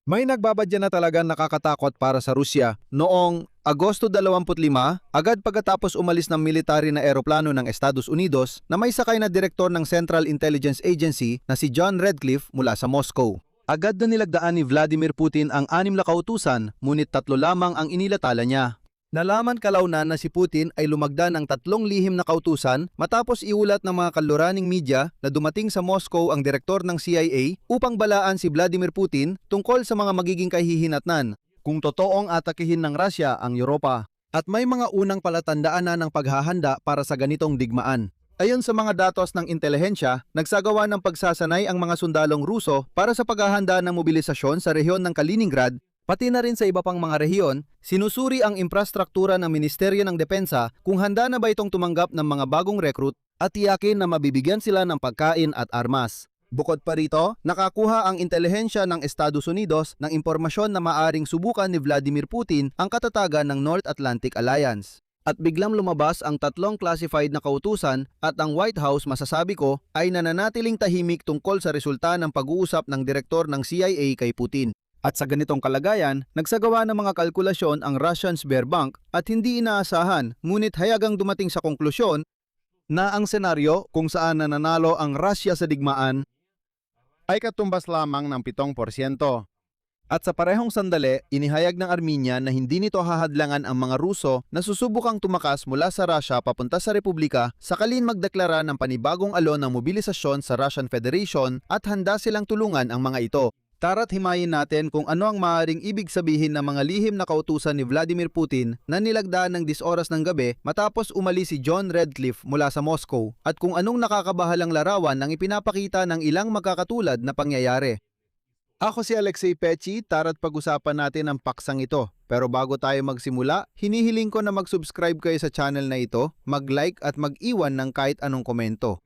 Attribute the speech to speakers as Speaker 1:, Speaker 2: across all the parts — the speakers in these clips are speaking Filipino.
Speaker 1: May nagbabadya na talagang nakakatakot para sa Rusya. Noong Agosto 25, agad pagkatapos umalis ng military na eroplano ng Estados Unidos na may sakay na direktor ng Central Intelligence Agency na si John Redcliffe mula sa Moscow. Agad na nilagdaan ni Vladimir Putin ang 6 na kautusan, ngunit 3 lamang ang inilatala niya. Nalaman kalaunan na si Putin ay lumagda ng 3 lihim na kautusan matapos iulat ng mga kaluraning media na dumating sa Moscow ang direktor ng CIA upang balaan si Vladimir Putin tungkol sa mga magiging kahihinatnan kung totoong atakihin ng Russia ang Europa. At may mga unang palatandaan na ng paghahanda para sa ganitong digmaan. Ayon sa mga datos ng intelihensya, nagsagawa ng pagsasanay ang mga sundalong Ruso para sa paghahanda ng mobilisasyon sa rehiyon ng Kaliningrad. Pati na rin sa iba pang mga rehiyon, sinusuri ang infrastruktura ng Ministeryo ng Depensa kung handa na ba itong tumanggap ng mga bagong recruit at tiyakin na mabibigyan sila ng pagkain at armas. Bukod pa rito, nakakuha ang intelihensya ng Estados Unidos ng impormasyon na maaring subukan ni Vladimir Putin ang katatagan ng North Atlantic Alliance. At biglang lumabas ang 3 classified na kautusan at ang White House, masasabi ko, ay nananatiling tahimik tungkol sa resulta ng pag-uusap ng direktor ng CIA kay Putin. At sa ganitong kalagayan, nagsagawa ng mga kalkulasyon ang Russian Sberbank at hindi inaasahan, ngunit hayagang dumating sa konklusyon na ang senaryo kung saan nananalo ang Russia sa digmaan ay katumbas lamang ng 7%. At sa parehong sandali, inihayag ng Armenia na hindi nito hahadlangan ang mga Ruso na susubukang tumakas mula sa Russia papunta sa Republika sakalin magdeklara ng panibagong alon ng mobilisasyon sa Russian Federation at handa silang tulungan ang mga ito. Tara't himayin natin kung ano ang maaaring ibig sabihin ng mga lihim na kautusan ni Vladimir Putin na nilagdaan ng 10 oras ng gabi matapos umalis si John Redcliffe mula sa Moscow at kung anong nakakabahalang larawan ang ipinapakita ng ilang magkakatulad na pangyayari. Ako si Alexei Pechi, tara't pag-usapan natin ang paksang ito. Pero bago tayo magsimula, hinihiling ko na mag-subscribe kayo sa channel na ito, mag-like at mag-iwan ng kahit anong komento.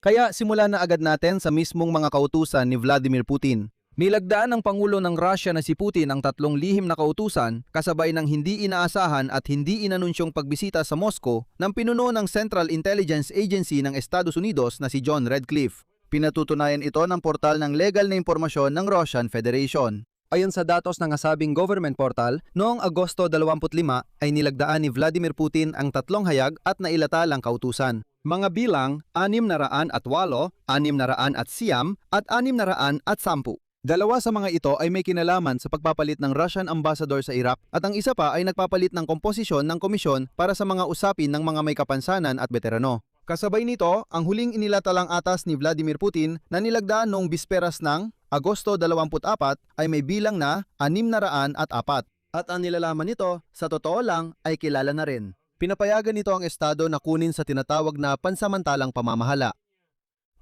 Speaker 1: Kaya simulan na agad natin sa mismong mga kautusan ni Vladimir Putin. Nilagdaan ng Pangulo ng Russia na si Putin ang 3 lihim na kautusan kasabay ng hindi inaasahan at hindi inanunsyong pagbisita sa Moscow ng pinuno ng Central Intelligence Agency ng Estados Unidos na si John Redcliffe. Pinatutunayan ito ng portal ng legal na impormasyon ng Russian Federation. Ayon sa datos ng nasabing government portal, noong Agosto 25 ay nilagdaan ni Vladimir Putin ang 3 hayag at nailatalang kautusan. Mga bilang 608, 609 at 610. Dalawa sa mga ito ay may kinalaman sa pagpapalit ng Russian ambassador sa Iraq at ang isa pa ay nagpapalit ng komposisyon ng komisyon para sa mga usapin ng mga may kapansanan at veterano. Kasabay nito, ang huling inilatalang atas ni Vladimir Putin na nilagdaan noong bisperas ng Agosto 24 ay may bilang na 604 at ang nilalaman nito sa totoo lang ay kilala na rin. Pinapayagan nito ang Estado na kunin sa tinatawag na pansamantalang pamamahala.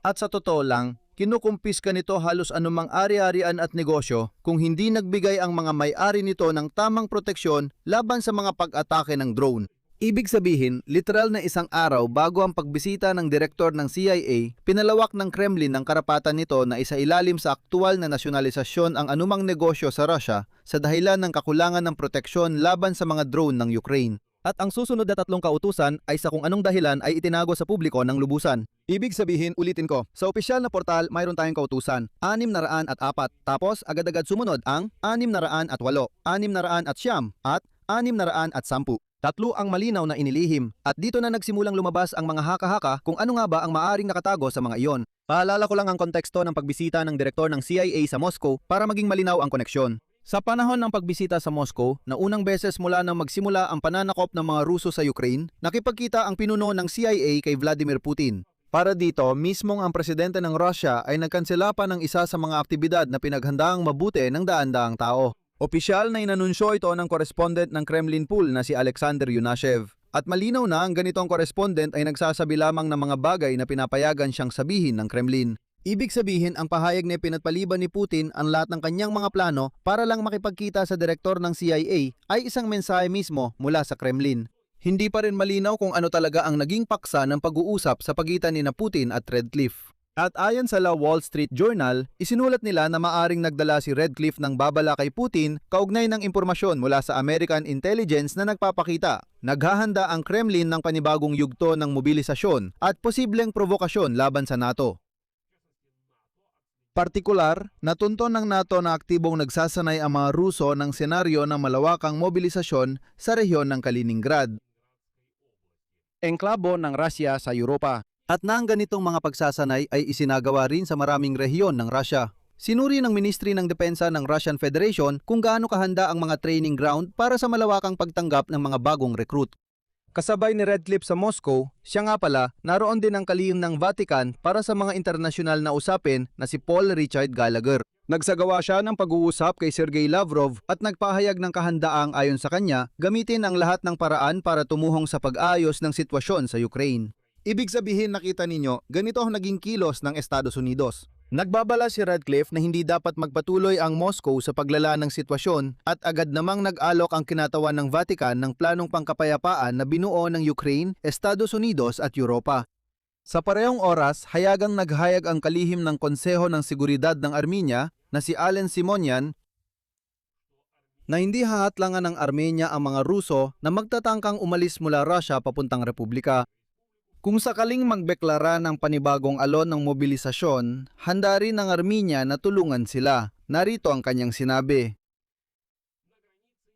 Speaker 1: At sa totoo lang, kinukumpiska nito halos anumang ari-arian at negosyo kung hindi nagbigay ang mga may-ari nito ng tamang proteksyon laban sa mga pag-atake ng drone. Ibig sabihin, literal na isang araw bago ang pagbisita ng direktor ng CIA, pinalawak ng Kremlin ang karapatan nito na isailalim sa aktual na nasyonalisasyon ang anumang negosyo sa Russia sa dahilan ng kakulangan ng proteksyon laban sa mga drone ng Ukraine. At ang susunod na 3 kautusan ay sa kung anong dahilan ay itinago sa publiko ng lubusan. Ibig sabihin, ulitin ko, sa opisyal na portal mayroon tayong kautusan, 604, tapos agad-agad sumunod ang 608, 609 at 610. 3 ang malinaw na inilihim at dito na nagsimulang lumabas ang mga haka-haka kung ano nga ba ang maaaring nakatago sa mga iyon. Paalala ko lang ang konteksto ng pagbisita ng direktor ng CIA sa Moscow para maging malinaw ang koneksyon. Sa panahon ng pagbisita sa Moscow, na unang beses mula nang magsimula ang pananakop ng mga Ruso sa Ukraine, nakipagkita ang pinuno ng CIA kay Vladimir Putin. Para dito, mismong ang presidente ng Russia ay nagkansela pa ng isa sa mga aktibidad na pinaghandaang mabuti ng daan-daang tao. Opisyal na inanunsyo ito ng correspondent ng Kremlin Pool na si Alexander Yunashev. At malinaw na ang ganitong correspondent ay nagsasabi lamang ng mga bagay na pinapayagan siyang sabihin ng Kremlin. Ibig sabihin, ang pahayag na pinatpaliban ni Putin ang lahat ng kanyang mga plano para lang makipagkita sa direktor ng CIA ay isang mensahe mismo mula sa Kremlin. Hindi pa rin malinaw kung ano talaga ang naging paksa ng pag-uusap sa pagitan ni Putin at Redcliffe. At ayon sa La Wall Street Journal, isinulat nila na maaring nagdala si Redcliffe ng babala kay Putin kaugnay ng impormasyon mula sa American Intelligence na nagpapakita. Naghahanda ang Kremlin ng panibagong yugto ng mobilisasyon at posibleng provokasyon laban sa NATO. Partikular, natunton ng NATO na aktibong nagsasanay ang mga Ruso ng senaryo ng malawakang mobilisasyon sa rehiyon ng Kaliningrad, engklabo ng Russia sa Europa. At na ang ganitong mga pagsasanay ay isinagawa rin sa maraming rehiyon ng Russia. Sinuri ng Ministry ng Depensa ng Russian Federation kung gaano kahanda ang mga training ground para sa malawakang pagtanggap ng mga bagong recruit. Kasabay ni Redcliffe sa Moscow, siya nga pala, naroon din ang kalihim ng Vatican para sa mga internasyonal na usapin na si Paul Richard Gallagher. Nagsagawa siya ng pag-uusap kay Sergey Lavrov at nagpahayag ng kahandaang ayon sa kanya gamitin ang lahat ng paraan para tumuhong sa pag-aayos ng sitwasyon sa Ukraine. Ibig sabihin nakita ninyo, ganito ang naging kilos ng Estados Unidos. Nagbabala si Radcliffe na hindi dapat magpatuloy ang Moscow sa paglala ng sitwasyon at agad namang nag-alok ang kinatawan ng Vatican ng planong pangkapayapaan na binuo ng Ukraine, Estados Unidos at Europa. Sa parehong oras, hayagang naghayag ang kalihim ng Konseho ng Seguridad ng Armenia na si Alen Simonyan na hindi hahatlangan ng Armenia ang mga Ruso na magtatangkang umalis mula Russia papuntang Republika. Kung sakaling magbeklara ng panibagong alon ng mobilisasyon, handa rin ng Armenia na tulungan sila. Narito ang kanyang sinabi.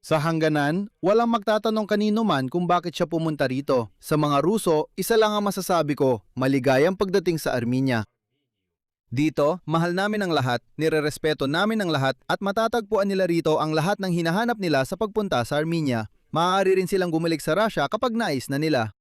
Speaker 1: Sa hangganan, walang magtatanong kanino man kung bakit siya pumunta rito. Sa mga Ruso, isa lang ang masasabi ko, maligayang pagdating sa Armenia. Dito, mahal namin ang lahat, nirerespeto namin ang lahat at matatagpuan nila rito ang lahat ng hinahanap nila sa pagpunta sa Armenia. Maaari rin silang bumalik sa Russia kapag nais na nila.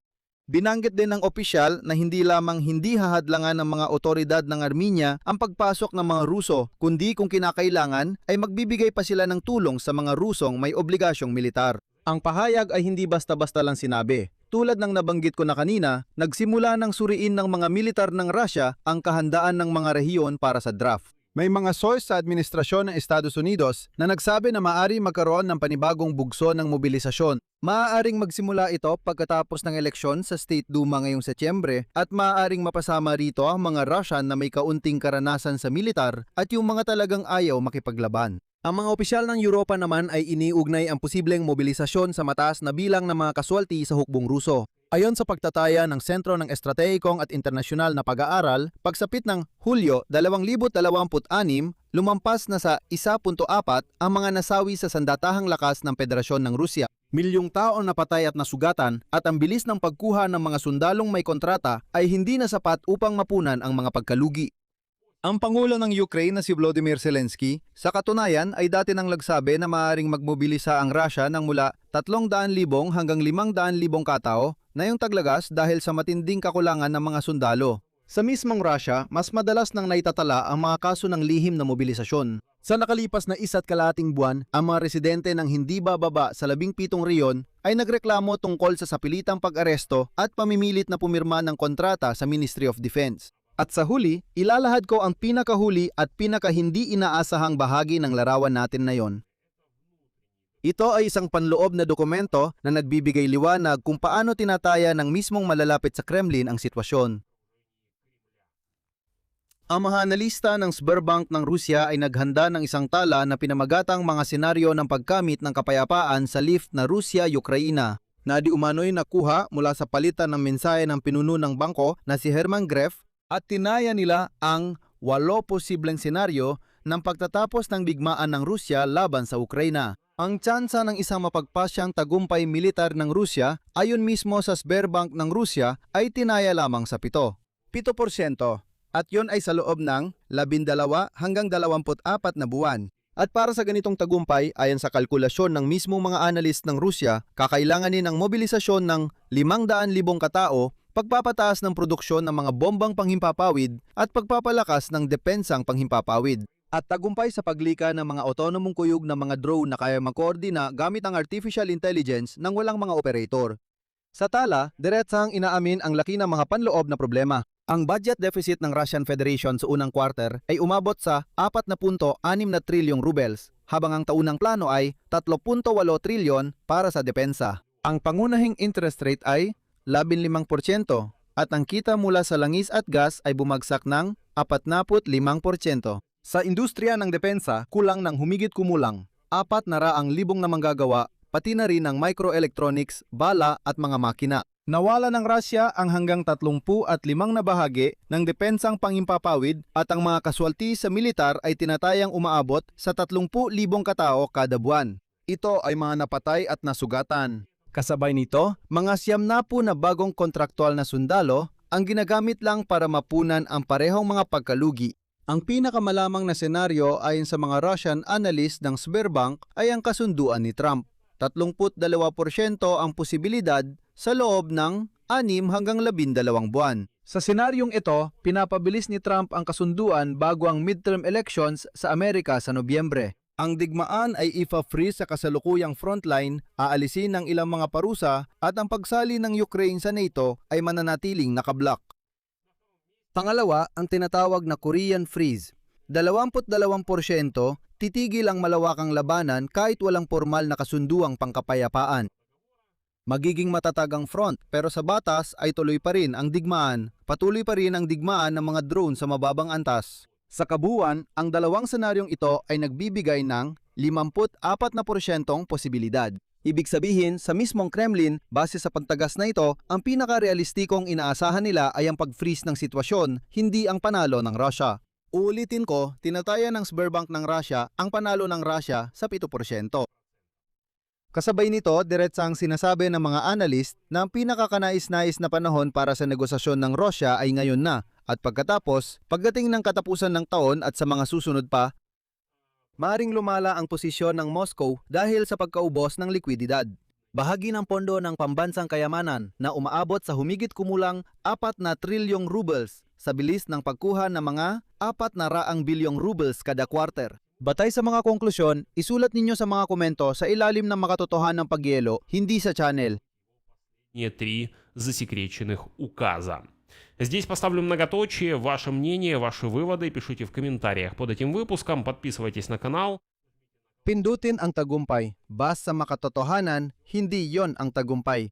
Speaker 1: Binanggit din ng opisyal na hindi lamang hindi hahadlangan ng mga otoridad ng Armenia ang pagpasok ng mga Ruso, kundi kung kinakailangan ay magbibigay pa sila ng tulong sa mga Rusong may obligasyong militar. Ang pahayag ay hindi basta-basta lang sinabi. Tulad ng nabanggit ko na kanina, nagsimula ng suriin ng mga militar ng Russia ang kahandaan ng mga rehiyon para sa draft. May mga source sa administrasyon ng Estados Unidos na nagsabi na maaari magkaroon ng panibagong bugso ng mobilisasyon. Maaaring magsimula ito pagkatapos ng eleksyon sa State Duma ngayong Setyembre at maaaring mapasama rito ang mga Russian na may kaunting karanasan sa militar at yung mga talagang ayaw makipaglaban. Ang mga opisyal ng Europa naman ay iniugnay ang posibleng mobilisasyon sa mataas na bilang ng mga kaswalti sa hukbong Ruso. Ayon sa pagtataya ng Sentro ng Estratehikong at Internasyonal na Pag-aaral, pagsapit ng Hulyo 2026, lumampas na sa 1.4 ang mga nasawi sa sandatahang lakas ng Federasyon ng Rusya. Milyong tao napatay at nasugatan at ang bilis ng pagkuha ng mga sundalong may kontrata ay hindi na sapat upang mapunan ang mga pagkalugi. Ang Pangulo ng Ukraine na si Volodymyr Zelensky, sa katunayan ay dati nang nagsabi na maaaring magmobilisa ang Russia ng mula 300,000 hanggang 500,000 katao na yung taglagas dahil sa matinding kakulangan ng mga sundalo. Sa mismong Russia, mas madalas nang naitatala ang mga kaso ng lihim na mobilisasyon. Sa nakalipas na 1.5 buwan, ang mga residente ng hindi bababa sa 17 reyon ay nagreklamo tungkol sa sapilitang pag-aresto at pamimilit na pumirma ng kontrata sa Ministry of Defense. At sa huli, ilalahad ko ang pinakahuli at pinakahindi inaasahang bahagi ng larawan natin na yon. Ito ay isang panloob na dokumento na nagbibigay liwanag kung paano tinataya ng mismong malalapit sa Kremlin ang sitwasyon. Ang mga analista ng Sberbank ng Rusya ay naghanda ng isang tala na pinamagatang mga senaryo ng pagkamit ng kapayapaan sa lift na Rusya-Ukraina na di umano'y nakuha mula sa palitan ng mensahe ng pinuno ng bangko na si Herman Gref at tinaya nila ang 8 posibleng senaryo ng pagtatapos ng bigmaan ng Rusya laban sa Ukraina. Ang tsansa ng isang mapagpasyang tagumpay militar ng Rusya ayon mismo sa Sberbank ng Rusya ay tinaya lamang sa 7%. At yon ay sa loob ng 12 hanggang 24 na buwan. At para sa ganitong tagumpay, ayon sa kalkulasyon ng mismong mga analyst ng Rusya, kakailanganin ng mobilisasyon ng 500,000 katao, pagpapataas ng produksyon ng mga bombang panghimpapawid at pagpapalakas ng depensang panghimpapawid. At tagumpay sa paglika ng mga autonomong kuyog ng mga drone na kaya makoordina gamit ang artificial intelligence ng walang mga operator. Sa tala, diretsahang inaamin ang laki ng mga panloob na problema. Ang budget deficit ng Russian Federation sa unang quarter ay umabot sa 4.6 na trilyong rubles, habang ang taunang plano ay 3.8 trilyon para sa depensa. Ang pangunahing interest rate ay 15% at ang kita mula sa langis at gas ay bumagsak ng 45%. Sa industriya ng depensa, kulang ng humigit kumulang 400,000 na manggagawa, pati na rin ng microelectronics, bala at mga makina. Nawala ng Russia ang hanggang 35 na bahagi ng depensang pangimpapawid at ang mga kaswalti sa militar ay tinatayang umaabot sa 30,000 katao kada buwan. Ito ay mga napatay at nasugatan. Kasabay nito, mga 90 na bagong kontraktual na sundalo ang ginagamit lang para mapunan ang parehong mga pagkalugi. Ang pinakamalamang na senaryo ayon sa mga Russian analyst ng Sberbank ay ang kasunduan ni Trump. 32% ang posibilidad sa loob ng 6 hanggang 12 buwan. Sa senaryong ito, pinapabilis ni Trump ang kasunduan bago ang midterm elections sa Amerika sa Nobyembre. Ang digmaan ay ipa-freeze sa kasalukuyang frontline, aalisin ng ilang mga parusa at ang pagsali ng Ukraine sa NATO ay mananatiling nakablock. Pangalawa, ang tinatawag na Korean Freeze. 22% titigil ang malawakang labanan kahit walang formal na kasunduang pangkapayapaan. Magiging matatag ang front pero sa batas ay tuloy pa rin ang digmaan, patuloy pa rin ang digmaan ng mga drone sa mababang antas. Sa kabuuan, ang dalawang senaryong ito ay nagbibigay ng 54% posibilidad. Ibig sabihin, sa mismong Kremlin, base sa pagtagas na ito, ang pinakarealistikong inaasahan nila ay ang pag-freeze ng sitwasyon, hindi ang panalo ng Russia. Uulitin ko, tinataya ng Sberbank ng Russia ang panalo ng Russia sa 7%. Kasabay nito, diretsang sinasabi ng mga analyst na ang pinakakanais-nais na panahon para sa negosasyon ng Russia ay ngayon na, at pagkatapos, pagdating ng katapusan ng taon at sa mga susunod pa, maaring lumala ang posisyon ng Moscow dahil sa pagkaubos ng likwididad. Bahagi ng pondo ng pambansang kayamanan na umaabot sa humigit kumulang 4 na trilyong rubles sa bilis ng pagkuha ng mga 400 bilyong rubles kada quarter. Batay sa mga konklusyon, isulat ninyo sa mga komento sa ilalim ng makatotohanan ng pagyelo, hindi sa channel.
Speaker 2: Не 3 засекреченных указа. Здесь поставлю многоточие, ваше мнение, ваши выводы пишите в комментариях под этим выпуском, подписывайтесь на канал.
Speaker 1: Pindutin ang tagumpay. Basta makatotohanan, hindi yon ang tagumpay.